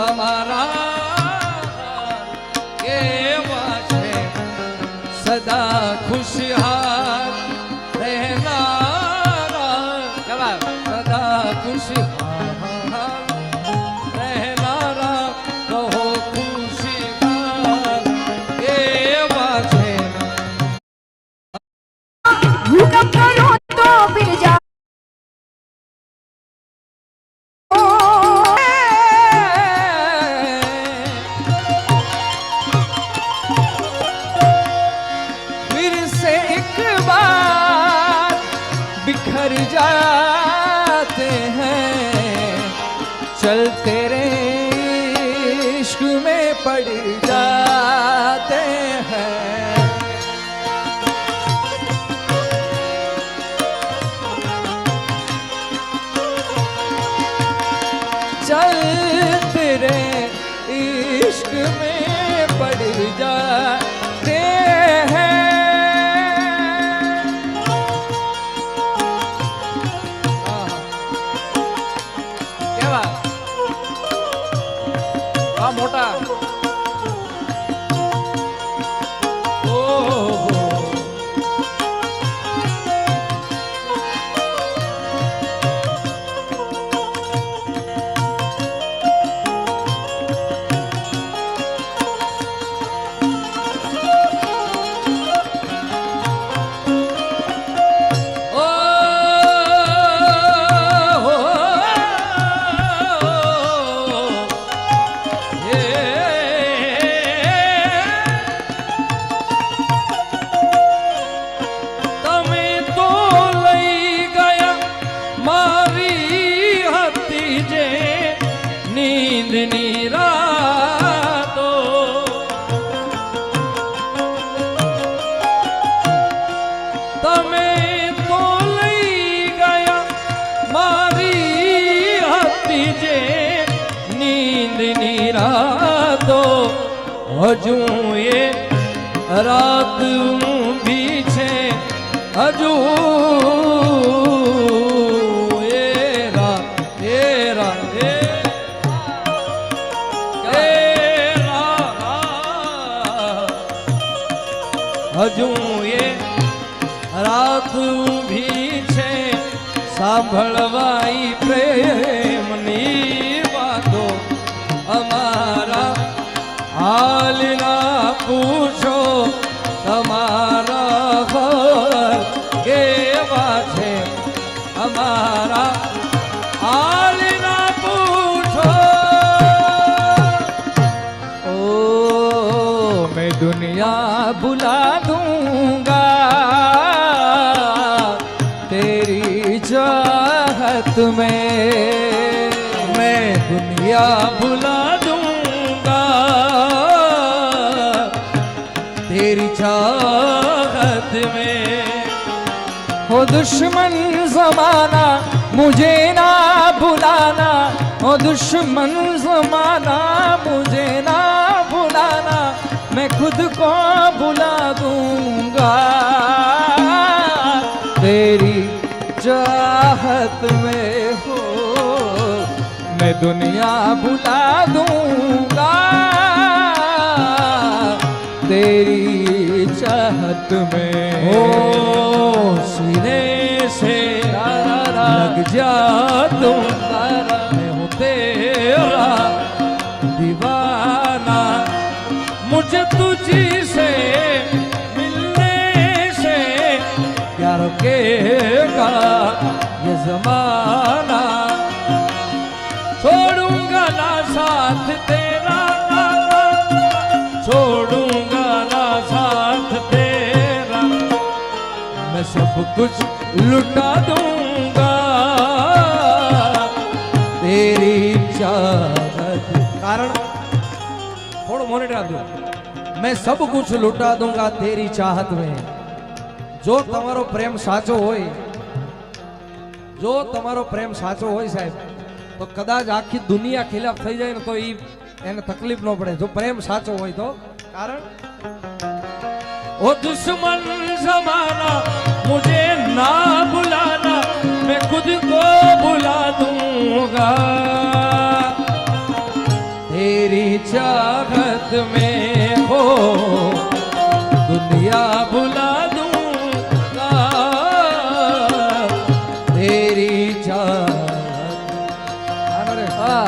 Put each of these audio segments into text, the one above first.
તમારા કેવા છે સદા ખુશહાલ રહેનારા સદા ખુશહાલ રહેનારા કહો ખુશહાલ કેવા છે હુકમ કરો તો फिर जा बिखर जाते हैं चल तेरे इश्क में पड़ जाते हैं चल तेरे इश्क में पड़ जाते हैं मोटा हजू ये रात भी छे हजू ये रात हजू ये रात भी छे सांभळवाई प्रेमनी वातो अमारा हाल ना पूछो तमारा घर केवा छे हमारा हाल ना पूछो ओ मैं दुनिया बुला दूंगा तेरी चाहत में मैं दुनिया बुला तेरी चाहत में हो दुश्मन ज़माना मुझे ना बुलाना हो दुश्मन ज़माना मुझे ना बुलाना मैं खुद को बुला दूंगा तेरी चाहत में हो मैं दुनिया बुला दूंगा तेरी चाहत में हो सीने से लग जा तुम मैं हूँ तेरा दीवाना मुझे तुझी से मिलने से क्या रुकेगा ये जमाना छोड़ूंगा ना साथ तेरा छोड़ूंगा ना साथ तेरा मैं सब कुछ लुटा दूंगा तेरी चाहत कारण थोड़ा मोनिटर दो मैं सब कुछ लुटा दूंगा तेरी चाहत में जो तमारो प्रेम साचो होय जो तमारो प्रेम साचो होय साहेब तो कदाच आखी दुनिया खिलाफ થઈ જાય ને તો એને તકલીફ ન પડે જો પ્રેમ સાચો હોય તો કારણ ओ दुश्मन ज़माना मुझे ना बुलाना मैं खुद को बुला दूंगा तेरी चाहत में हो दुनिया भुला दूंगा तेरी चाहत। अरे हाँ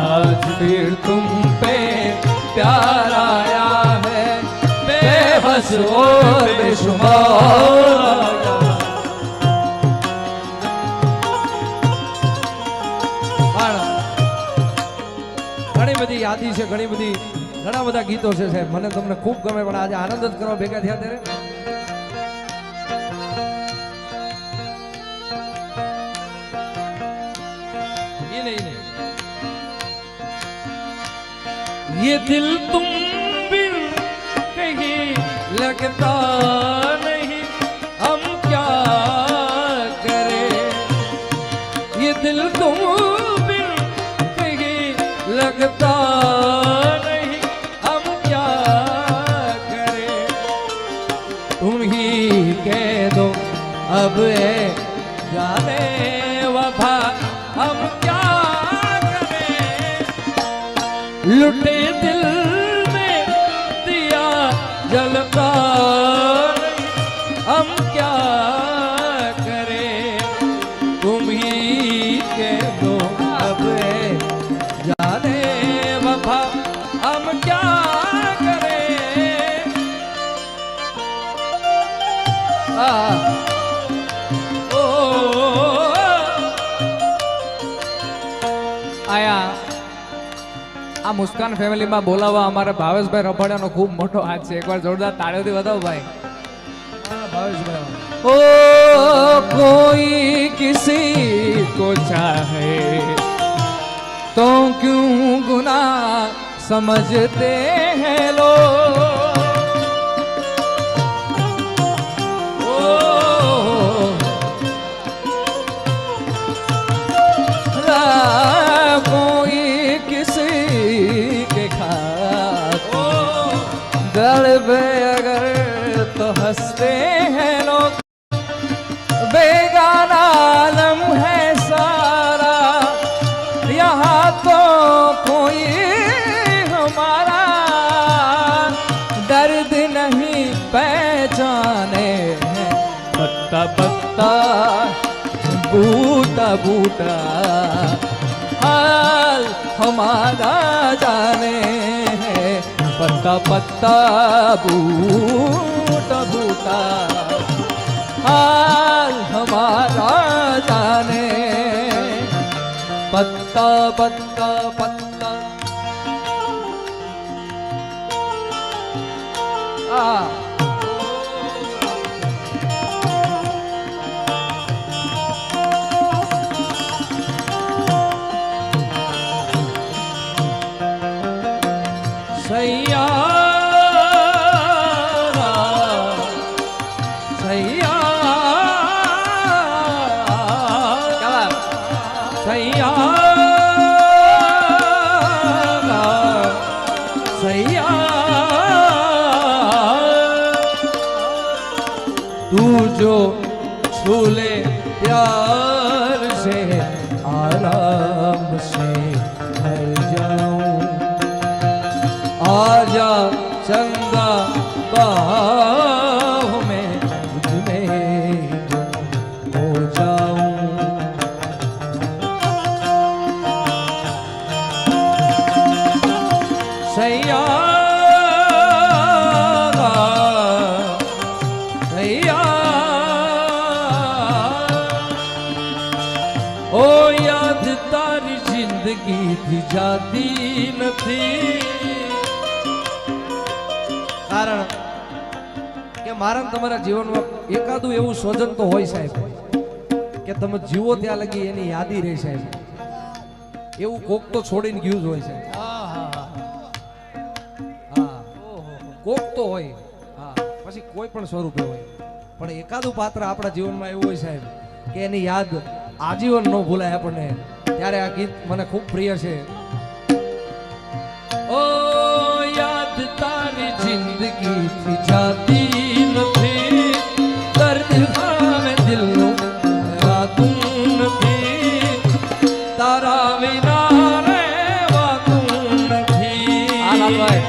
आज फिर तुम पे प्यार आया है बेबस और बेशुमार। ઘણી બધી યાદી છે, ઘણી બધી ઘણા બધા ગીતો છે સાહેબ, મને તમને ખૂબ ગમે, પણ આજે આનંદ જ કરવા ભેગા થયા ત્યારે ये नहीं ये दिल तुम बिन कहीं लगता नहीं हम क्या करें ये दिल तुम बिन कहीं लगता नहीं हम क्या करें तुम ही कह दो अब है जाने वफा हम क्या करें लुटे दिल में दिया जलता नहीं हम क्या करें तुम ही कह दो अब है जाने वफा हम क्या करें। આયા આ મુસ્કાન ફેમિલીમાં બોલાવવા અમારે ભાવેશભાઈ રબાડિયાનો ખૂબ મોટો હાથ છે, એકવાર જોરદાર તાળીઓથી બતાવો ભાઈ। ભાવેશભાઈ ओ कोई किसी को चाहे तो क्यों गुनाह समझते हैं लोग कोई किसी के खातिर गल पे अगर तो हंसते हैं लोग बेगाना आलम है सारा यहाँ तो कोई हमारा दर्द नहीं पहचाने हैं पत्ता पत्ता बूटा बूटा हाल हमारा जाने हैं पत्ता पत्ता बूटा बूटा हाल हमारा जाने पत्ता पत्ता पत्ता सैया सैया सैया सैया तू जो छूले प्यार से आराम से घर जाऊं आजा चंदा बाहों में तुझ में हो जाऊं सैया सैया ओ याद तारी जिंदगी थी जाती નથી કારણ કે મારા ને તમારા જીવનમાં એકાદું એવું સ્વજન તો હોય સાહેબ કે તમે જીવો ત્યાં લગી એની યાદી રહે સાહેબ, એવું કોક તો છોડીને ગયું જ હોય સાહેબ। હા કોક તો હોય, હા પછી કોઈ પણ સ્વરૂપે હોય, પણ એકાદું પાત્ર આપણા જીવનમાં એવું હોય સાહેબ કે એની યાદ આજીવન ન ભૂલાય આપણને, ત્યારે આ ગીત મને ખૂબ પ્રિય છે। ओ याद तारी जिंदगी थी जाती न थी દિલમાં દિલનું વાતું નથી તારા વિના રહેવાતું નથી. ભાઈ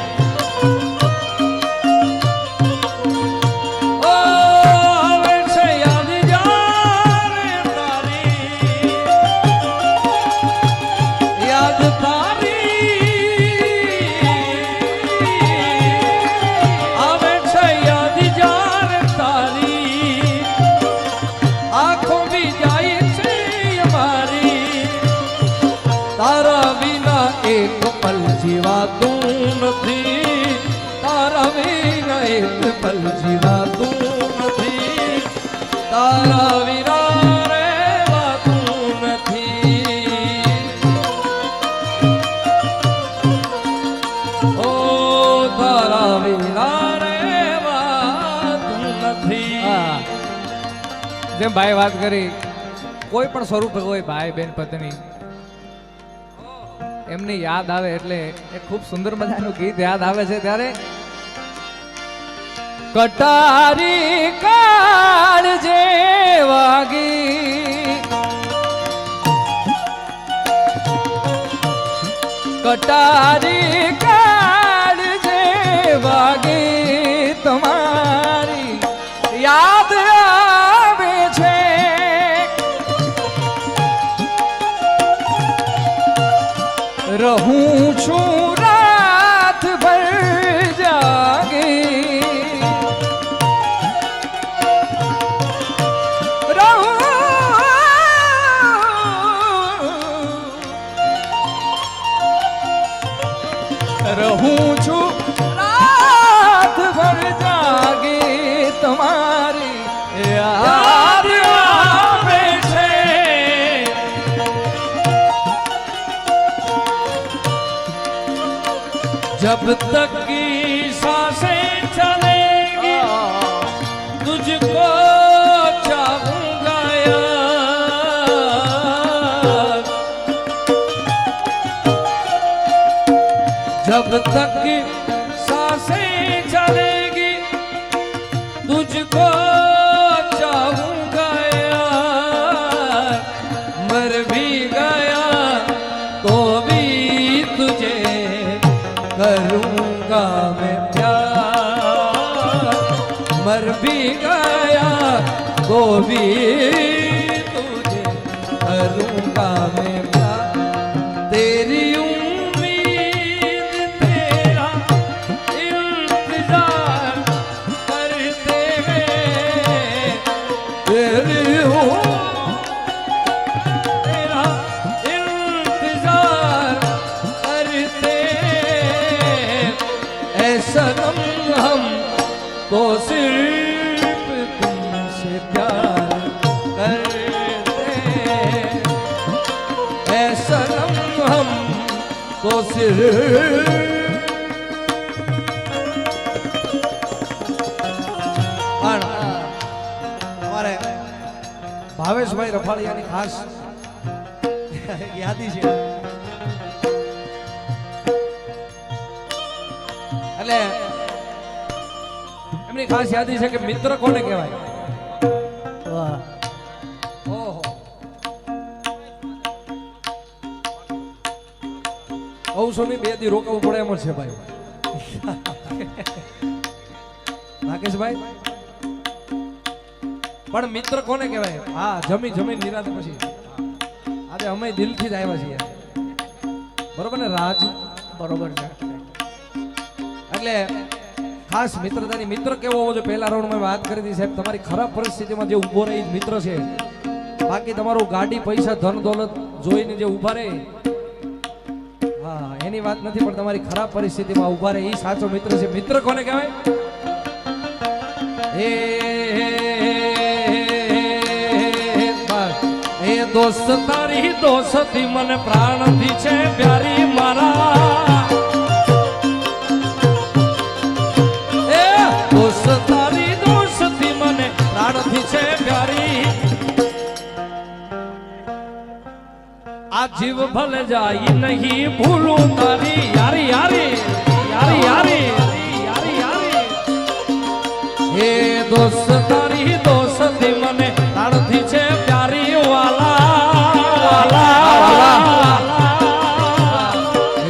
ઓ હવે છે યાદ જ્યારે તારી યાદ તારી આવે છે યાદ જ્યારે તારી આંખો બી જાય છે અમારી તારા વિના એક પલ જીવાતું નથી તારા વિના એક પલ જીવાતું નથી તારા વિના રહેવાતું નથી. ઓ તારા વિના રહેવાતું નથી. જેમ ભાઈ વાત કરી કોઈ પણ સ્વરૂપે હોય ભાઈ બેન પત્ની એમની યાદ આવે એટલે એક ખૂબ સુંદર મજાનું ગીત યાદ આવે છે ત્યારે કટારી કાળ જે વાગી કટારી કાળ જે વાગી તમારી યાદ આવે છે રહું છું રાત ભર જાગી રહું છું રાત ભર જાગી તમારી યાદ આવે છે जब तक की सांसें चलेगी तुझको चाहूंगा यार जब तक की सांसें चलेगी तुझको चाहूंगा यार मर भी गया तो भी तुझे करूंगा मैं प्यार मर भी गया तो भी तुझे करूंगा मैं प्यार तेरी उम्मीद तेरा इंतजार करते हैं तेरी तेरा इंतजार करते सनम हम तो सिर्फ तुमसे प्यार करते हैं सनम हम तो सिर्फ हमारे ભાવેશભાઈ રફાળિયાની ખાસ યાદી છે એટલે એમની ખાસ યાદી છે કે મિત્ર કોને કહેવાય. વાહ ઓહો કૌશોની બે દી રોકાવું પડે એમ જ છે ભાઈ. રાકેશભાઈ પણ મિત્ર કોને કહેવાય. હા જમી જમી નિરાતે પછી આજે અમે દિલથી જ આવ્યા છીએ બરોબર ને રાજ. બરોબર છે એટલે ખાસ મિત્રતાની મિત્ર કેવો હોવો જોઈએ પહેલા રાઉન્ડમાં વાત કરી હતી સાહેબ. તમારી ખરાબ પરિસ્થિતિમાં જે ઊભો રહે મિત્ર છે બાકી તમારું ગાડી પૈસા ધન દોલત જોઈને જે ઊભા રહે હા એની વાત નથી પણ તમારી ખરાબ પરિસ્થિતિમાં ઊભા રહે એ સાચો મિત્ર છે. મિત્ર કોને કહેવાય. એ દોસ્ત તારી દોસ્તી મને પ્રાણથી છે પ્યારી મારા તારી દોસ્તી મને પ્રાણથી છે પ્યારી આ જીવ ભલે જાય નહીં ભૂલું તારી યારી યારી યારી યારી યારી યારી હે દોસ્ત તારી દોસ્તી ઈ મને પ્રાણથી છે પ્યારી વાલા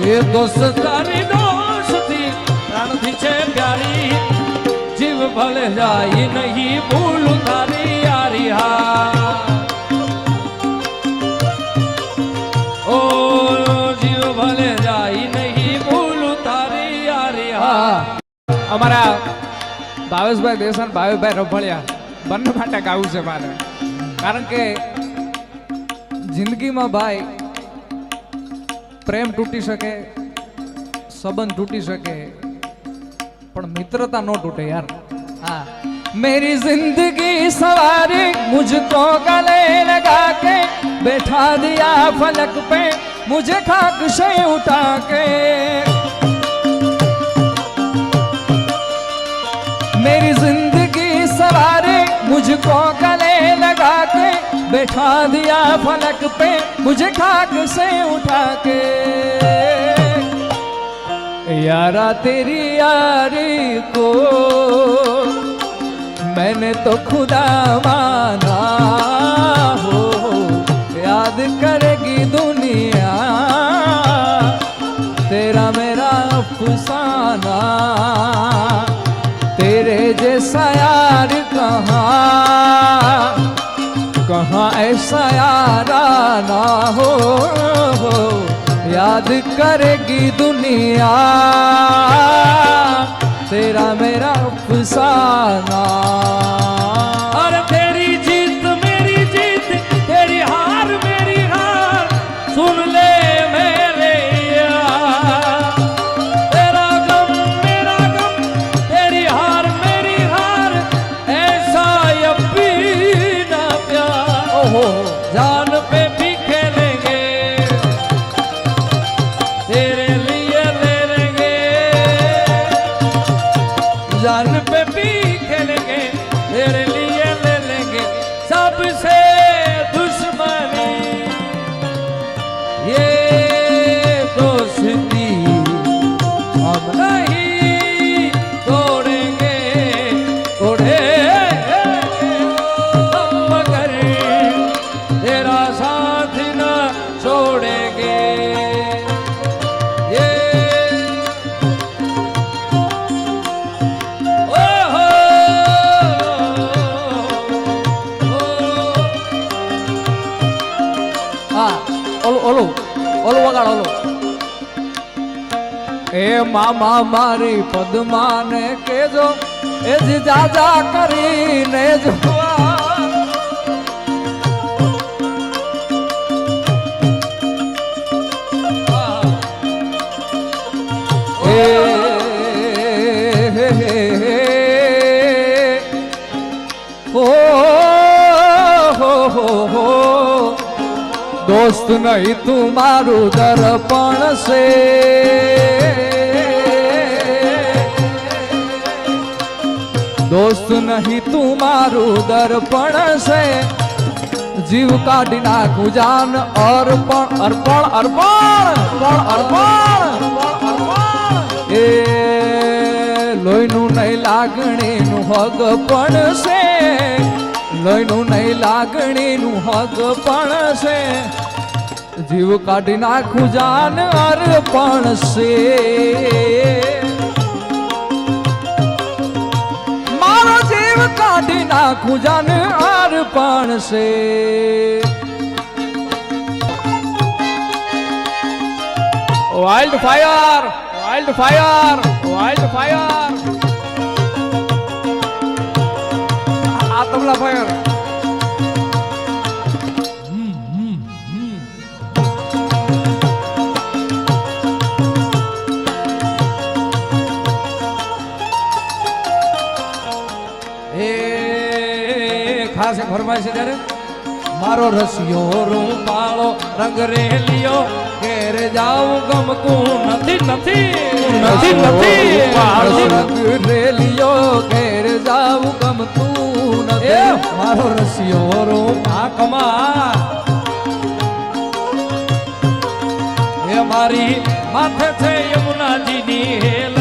એ દોસ્ત તારી દોસ્તી પ્રાણથી છે પ્યારી જીવ ભલે જાય નહીં ભૂલું તારી યારી હા ઓ જીવ ભલે જાય નહીં ભૂલું તારી યારી હા અમારા ભાવેશભાઈ દેસાઈ ભાવેશભાઈ રફળિયા બંને માટે ગાવું છે મારે કારણ કે જિંદગીમાં ભાઈ પ્રેમ તૂટી શકે સંબંધ તૂટી શકે પણ મિત્રતા ન તૂટે યાર हाँ मेरी जिंदगी सवारी मुझको गले लगा के बैठा दिया फलक पे मुझे खाक से उठा के मेरी जिंदगी सवारी मुझको गले लगा के बैठा दिया फलक पे मुझे खाक से उठा के यारा तेरी यारी को मैंने तो खुदा माना हो याद करेगी दुनिया तेरा मेरा अफसाना तेरे जैसा यार कहाँ कहाँ ऐसा यारा ना हो याद करेगी दुनिया तेरा मेरा अफसाना और तेरी जीत मेरी जीत तेरी हार मेरी हार सुन ले मेरे यार तेरा गम मेरा गम तेरी हार मेरी हार ऐसा यभी ना प्यार ओहो जान पे भी खेलेंगे तेरे लिए ले लेंगे जान पे भी खेलेंगे तेरे लिए ले लेंगे सबसे दुश्मनी ये दोस्ती हम नहीं तोड़ेंगे तोड़े हम मगर तेरा साथ न छोड़ेंगे ये હા ઓલું ઓલું ઓલું વગાડ ઓલું એ મામા મારી પદ્માને કેજો એ જી જાજા કરીને જોવા दोस्त नहीं तुम्हारू दर्पण से दोस्त नहीं तुम्हारू दर्पण से जीव काटी नाखू जान अर्पण अर्पण अर्पण अर्पण अर्पण ए लोहीनु नहीं लागणीनु हगपण से लोहीनु नहीं लागणीनु हगपण से जीव काटी नाखू जान अर्पण से मारो जीव काटी नाखू जान अर्पण से wild fire wild fire wild fire आतमला फायर ખાસ ફરમાય છે ત્યારે મારો રસિયો રૂપાળો રંગ રેલિયો ઘેર જાવું ગમતું નથી નથી નથી નથી રંગ રેલિયો ઘેર જાવું ગમતું નથી મારો રસિયો રૂપા એ મારી માથે છે યમુનાજીની હેલ